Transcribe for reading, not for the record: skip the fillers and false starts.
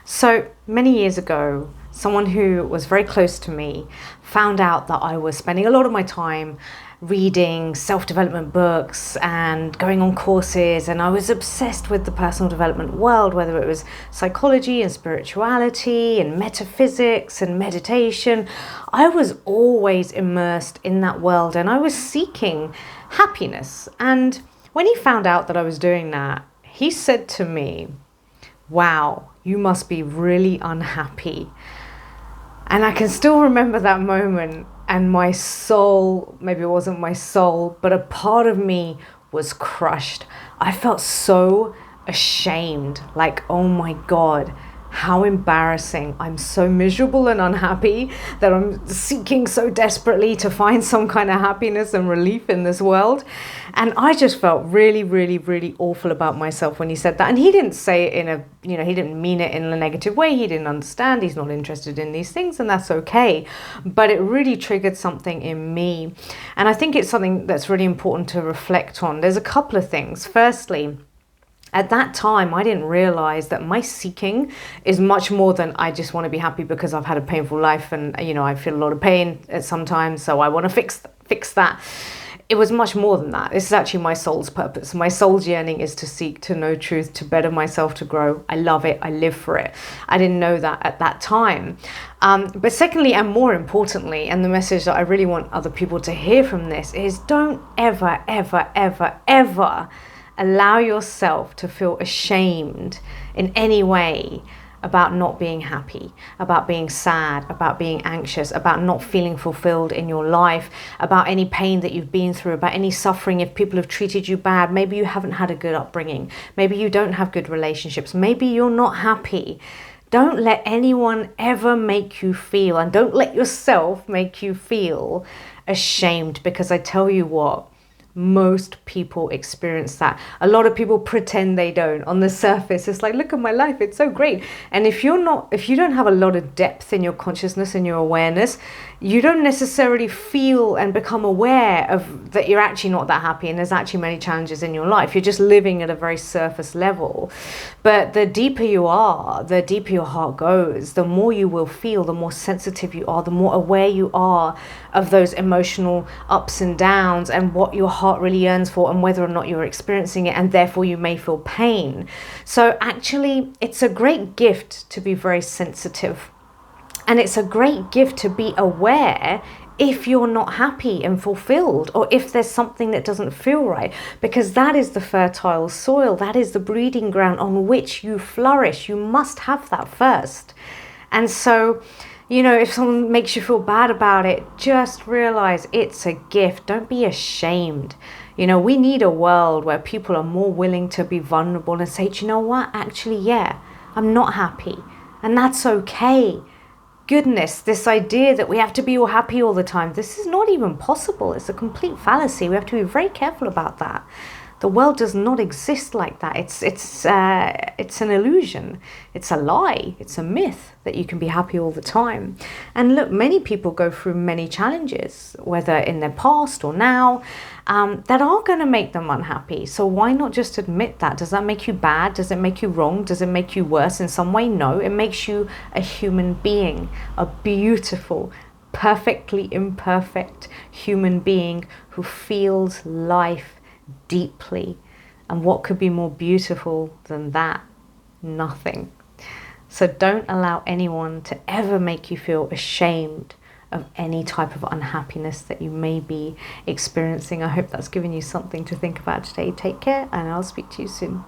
So many years ago, someone who was very close to me found out that I was spending a lot of my time reading self-development books and going on courses, and I was obsessed with the personal development world, whether it was psychology and spirituality and metaphysics and meditation. I was always immersed in that world and I was seeking happiness. And when he found out that I was doing that, he said to me, "Wow, you must be really unhappy." And I can still remember that moment, and my soul, maybe it wasn't my soul, but a part of me was crushed. I felt so ashamed, like, oh my God, how embarrassing. I'm so miserable and unhappy that I'm seeking so desperately to find some kind of happiness and relief in this world. And I just felt really, really, really awful about myself when he said that. And he didn't say it in a, he didn't mean it in a negative way. He didn't understand. He's not interested in these things, and that's okay. But it really triggered something in me. And I think it's something that's really important to reflect on. There's a couple of things. Firstly, at that time, I didn't realize that my seeking is much more than I just want to be happy because I've had a painful life and, I feel a lot of pain at sometimes, so I want to fix that. It was much more than that. This is actually my soul's purpose. My soul's yearning is to seek to know truth, to better myself, to grow. I love it. I live for it. I didn't know that at that time. But secondly, and more importantly, and the message that I really want other people to hear from this is, don't ever, ever, ever, ever allow yourself to feel ashamed in any way about not being happy, about being sad, about being anxious, about not feeling fulfilled in your life, about any pain that you've been through, about any suffering. If people have treated you bad, maybe you haven't had a good upbringing, maybe you don't have good relationships, maybe you're not happy. Don't let anyone ever make you feel, and don't let yourself make you feel ashamed, because I tell you what, most people experience that. A lot of people pretend they don't. On the surface, it's like, look at my life, it's so great. And if you don't have a lot of depth in your consciousness and your awareness, you don't necessarily feel and become aware of that you're actually not that happy and there's actually many challenges in your life. You're just living at a very surface level. But the deeper you are, the deeper your heart goes, the more you will feel, the more sensitive you are, the more aware you are of those emotional ups and downs and what your heart really yearns for and whether or not you're experiencing it, and therefore you may feel pain. So actually, it's a great gift to be very sensitive. And it's a great gift to be aware if you're not happy and fulfilled, or if there's something that doesn't feel right, because that is the fertile soil, that is the breeding ground on which you flourish. You must have that first. And so, if someone makes you feel bad about it, just realize it's a gift. Don't be ashamed. We need a world where people are more willing to be vulnerable and say, do you know what? Actually, yeah, I'm not happy. And that's okay. Goodness, this idea that we have to be all happy all the time, this is not even possible. It's a complete fallacy. We have to be very careful about that. The world does not exist like that. It's an illusion. It's a lie. It's a myth that you can be happy all the time. And look, many people go through many challenges, whether in their past or now, that are going to make them unhappy. So why not just admit that? Does that make you bad? Does it make you wrong? Does it make you worse in some way? No, it makes you a human being, a beautiful, perfectly imperfect human being who feels life deeply. And what could be more beautiful than that? Nothing. So don't allow anyone to ever make you feel ashamed of any type of unhappiness that you may be experiencing. I hope that's given you something to think about today. Take care, and I'll speak to you soon.